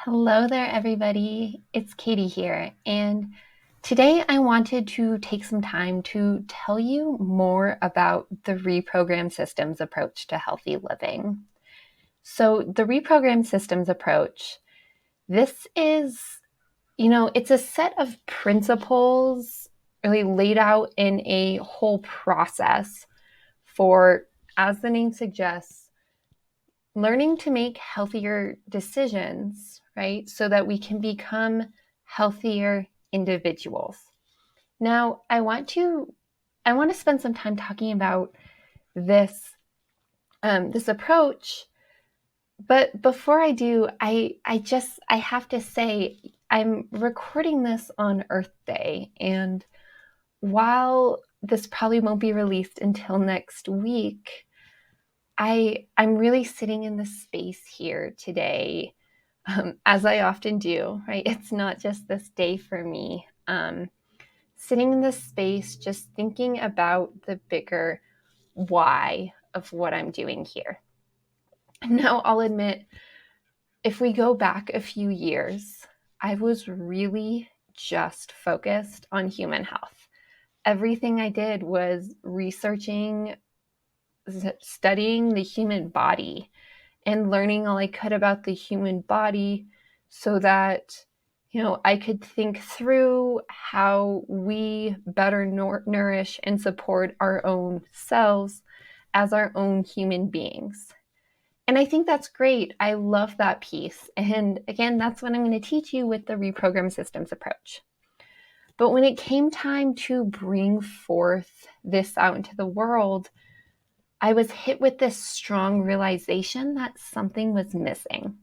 Hello there, everybody. It's Katie here, and today I wanted to take some time to tell you more about the reprogrammed systems approach to healthy living. So, the reprogrammed systems approach, this is, it's a set of principles really laid out in a whole process for, as the name suggests, learning to make healthier decisions, right? So that we can become healthier individuals. Now, I want to spend some time talking about this this approach, but before I do, I have to say I'm recording this on Earth Day, and while this probably won't be released until next week, I'm really sitting in the space here today, as I often do, right? It's not just this day for me. Sitting in this space, just thinking about the bigger why of what I'm doing here. Now, I'll admit, if we go back a few years, I was really just focused on human health. Everything I did was researching, studying the human body, and learning all I could about the human body so that, I could think through how we better nourish and support our own selves as our own human beings. And I think that's great. I love that piece. And again, that's what I'm going to teach you with the reprogrammed systems approach. But when it came time to bring forth this out into the world, I was hit with this strong realization that something was missing.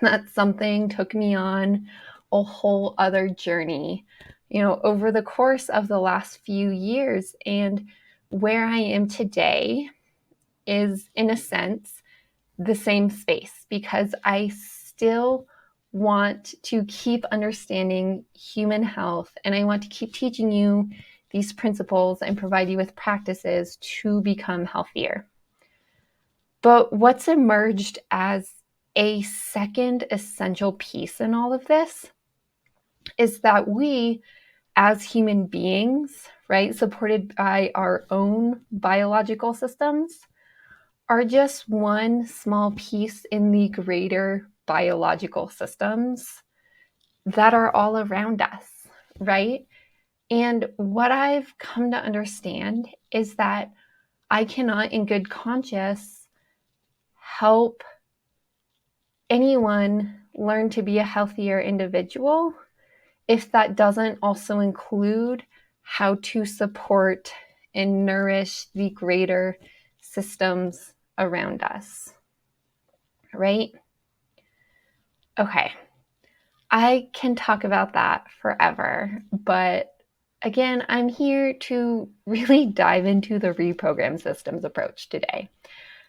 That something took me on a whole other journey, over the course of the last few years. And where I am today is, in a sense, the same space because I still want to keep understanding human health, and I want to keep teaching you these principles and provide you with practices to become healthier. But what's emerged as a second essential piece in all of this is that we, as human beings, right, supported by our own biological systems, are just one small piece in the greater biological systems that are all around us, right? And what I've come to understand is that I cannot, in good conscience, help anyone learn to be a healthier individual if that doesn't also include how to support and nourish the greater systems around us, right? Okay, I can talk about that forever, but again, I'm here to really dive into the reprogrammed systems approach today.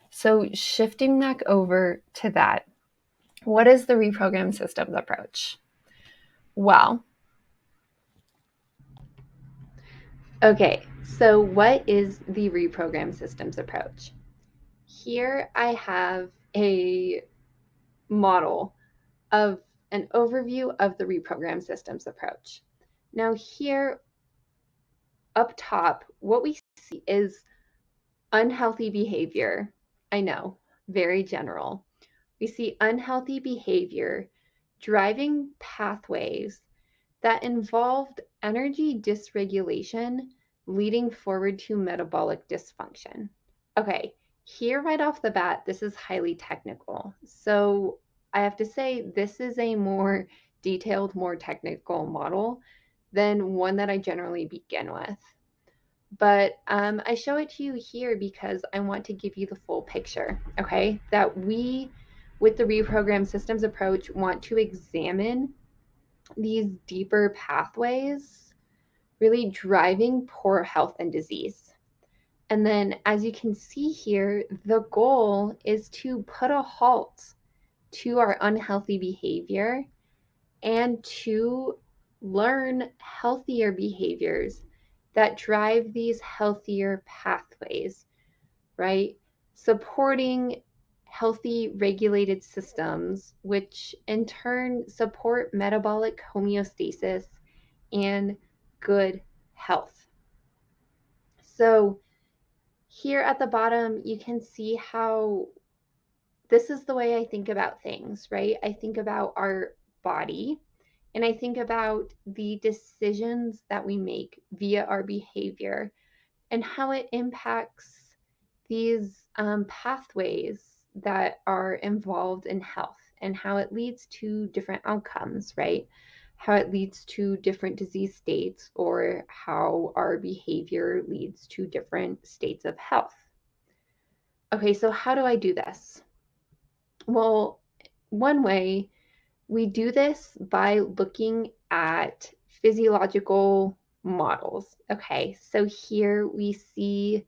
So shifting back over to that, what is the reprogrammed systems approach? Well, okay, so what is the reprogrammed systems approach? Here I have a model of an overview of the reprogrammed systems approach. Now here up top, what we see is unhealthy behavior. I know, very general. We see unhealthy behavior driving pathways that involved energy dysregulation leading forward to metabolic dysfunction. Okay, here right off the bat, this is highly technical. So I have to say this is a more detailed, more technical model than one that I generally begin with. But I show it to you here because I want to give you the full picture, okay? That we, with the reprogrammed systems approach, want to examine these deeper pathways really driving poor health and disease. And then, as you can see here, the goal is to put a halt to our unhealthy behavior and to learn healthier behaviors that drive these healthier pathways, right? Supporting healthy regulated systems, which in turn support metabolic homeostasis and good health. So here at the bottom, you can see how this is the way I think about things, right? I think about our body and I think about the decisions that we make via our behavior and how it impacts these pathways that are involved in health and how it leads to different outcomes, right? How it leads to different disease states or how our behavior leads to different states of health. Okay, so how do I do this? Well, one way we do this by looking at physiological models. Okay, so here we see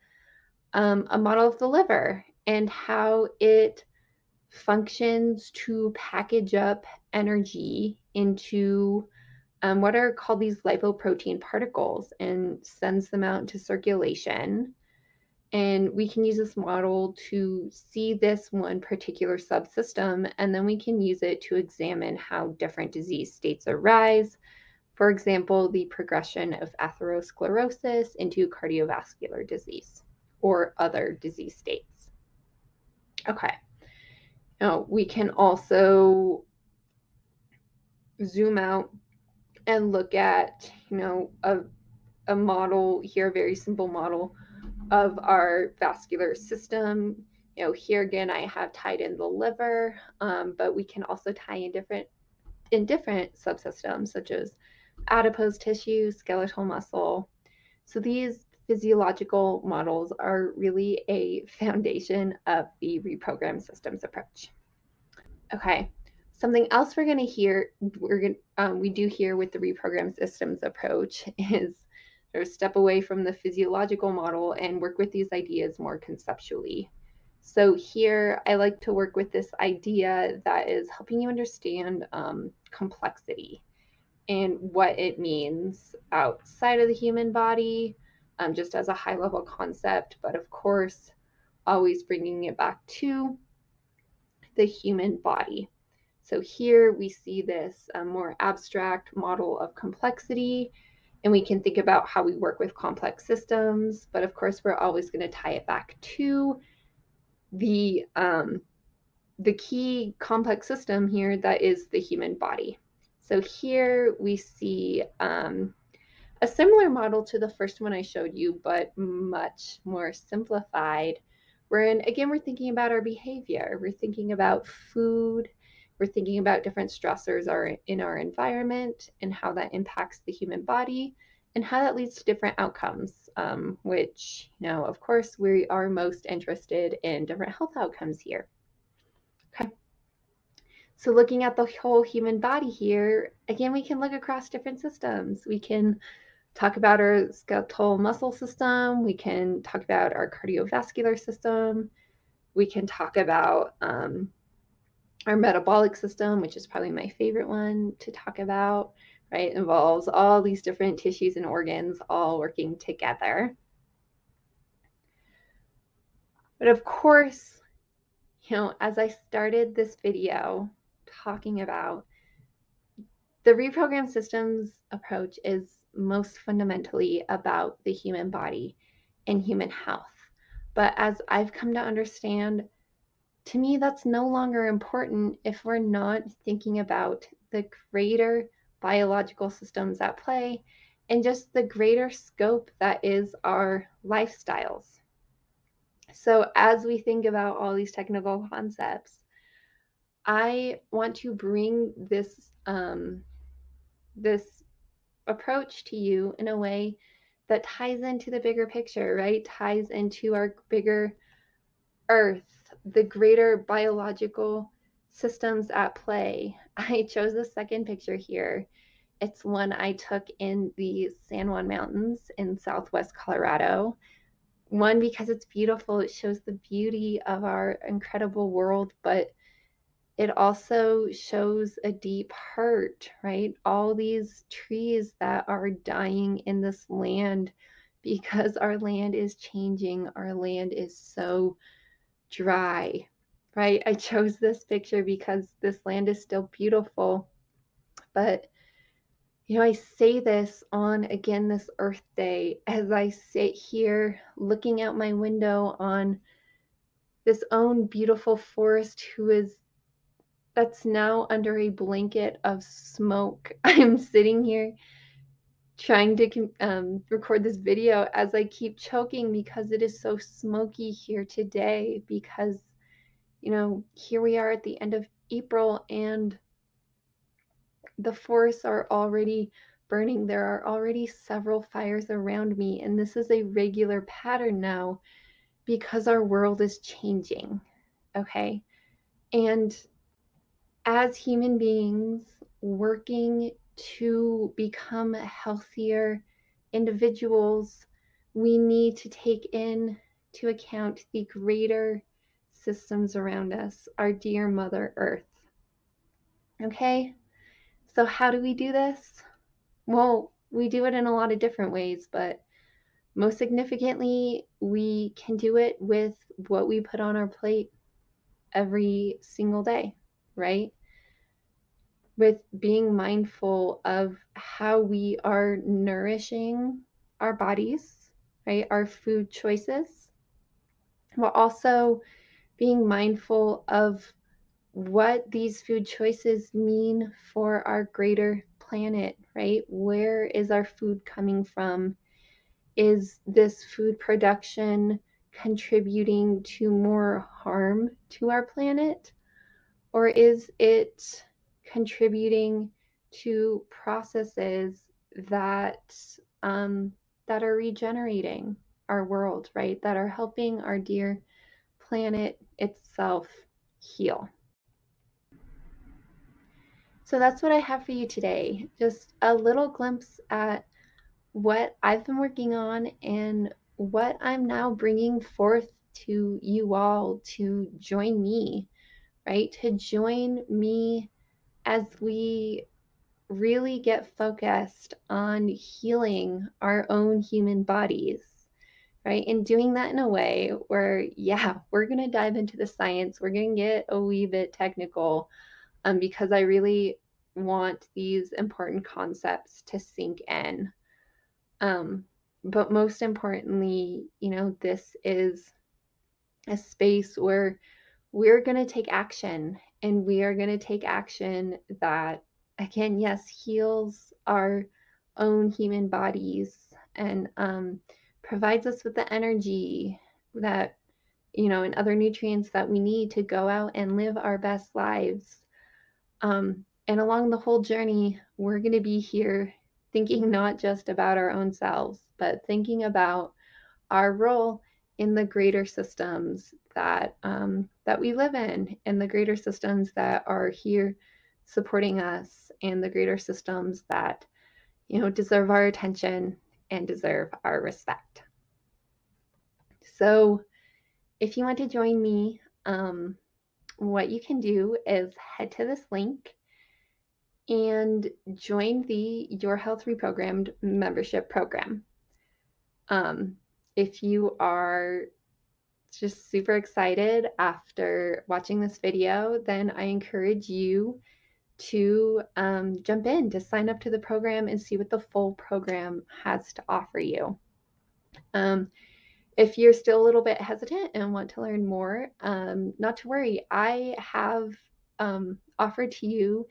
a model of the liver and how it functions to package up energy into what are called these lipoprotein particles and sends them out into circulation. And we can use this model to see this one particular subsystem, and then we can use it to examine how different disease states arise. For example, the progression of atherosclerosis into cardiovascular disease or other disease states. Okay. Now, we can also zoom out and look at, a model here, a very simple model of our vascular system. Here again, I have tied in the liver, but we can also tie in different subsystems such as adipose tissue, skeletal muscle. So these physiological models are really a foundation of the reprogrammed systems approach. Okay, something else we do here with the reprogrammed systems approach is sort of step away from the physiological model and work with these ideas more conceptually. So here I like to work with this idea that is helping you understand complexity and what it means outside of the human body, just as a high level concept, but of course, always bringing it back to the human body. So here we see this more abstract model of complexity, and we can think about how we work with complex systems, but of course, we're always going to tie it back to the key complex system here that is the human body. So here we see a similar model to the first one I showed you, but much more simplified, wherein again, we're thinking about our behavior. We're thinking about food. We're thinking about different stressors in our environment and how that impacts the human body and how that leads to different outcomes, which, of course, we are most interested in different health outcomes here. Okay. So looking at the whole human body here, again, we can look across different systems. We can talk about our skeletal muscle system. We can talk about our cardiovascular system. We can talk about our metabolic system, which is probably my favorite one to talk about, right? It involves all these different tissues and organs all working together. But of course, as I started this video talking about, the reprogrammed systems approach is most fundamentally about the human body and human health. But as I've come to understand, to me, that's no longer important if we're not thinking about the greater biological systems at play and just the greater scope that is our lifestyles. So as we think about all these technical concepts, I want to bring this this approach to you in a way that ties into the bigger picture, right? Ties into our bigger Earth, the greater biological systems at play. I chose the second picture here. It's one I took in the San Juan Mountains in southwest Colorado. One, because it's beautiful. It shows the beauty of our incredible world, but it also shows a deep hurt, right? All these trees that are dying in this land because our land is changing. Our land is so dry. right? I chose this picture because this land is still beautiful. But, I say this on, again, this Earth Day, as I sit here looking out my window on this own beautiful forest that's now under a blanket of smoke. I'm sitting here trying to record this video as I keep choking because it is so smoky here today, because here we are at the end of April and the forests are already burning. There are already several fires around me, and this is a regular pattern now because our world is changing. Okay. And as human beings working to become healthier individuals, we need to take into account the greater systems around us, our dear Mother Earth. Okay, so how do we do this? Well, we do it in a lot of different ways, but most significantly, we can do it with what we put on our plate every single day, right? With being mindful of how we are nourishing our bodies, right? Our food choices, while also being mindful of what these food choices mean for our greater planet, right? Where is our food coming from? Is this food production contributing to more harm to our planet? Or is it contributing to processes that that are regenerating our world, right? That are helping our dear planet itself heal. So that's what I have for you today. Just a little glimpse at what I've been working on and what I'm now bringing forth to you all to join me, right? To join me as we really get focused on healing our own human bodies, right? And doing that in a way where, yeah, we're going to dive into the science. We're going to get a wee bit technical because I really want these important concepts to sink in. But most importantly, this is a space where we're going to take action, and we are going to take action that, again, yes, heals our own human bodies and provides us with the energy that, and other nutrients that we need to go out and live our best lives. And along the whole journey, we're going to be here thinking not just about our own selves, but thinking about our role in the greater systems that we live in, and the greater systems that are here supporting us, and the greater systems that deserve our attention and deserve our respect. So, if you want to join me, what you can do is head to this link and join the Your Health Reprogrammed membership program. If you are just super excited after watching this video, then I encourage you to jump in, to sign up to the program and see what the full program has to offer you. If you're still a little bit hesitant and want to learn more, not to worry. I have offered to you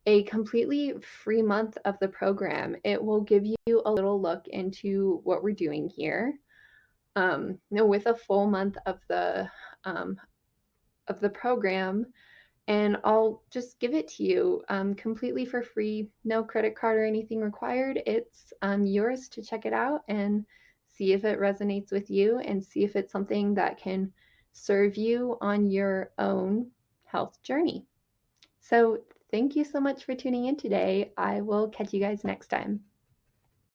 a completely free month of the program. It will give you a little look into what we're doing here. With a full month of the program, and I'll just give it to you completely for free, no credit card or anything required. It's yours to check it out and see if it resonates with you, and see if it's something that can serve you on your own health journey. So thank you so much for tuning in today. I will catch you guys next time.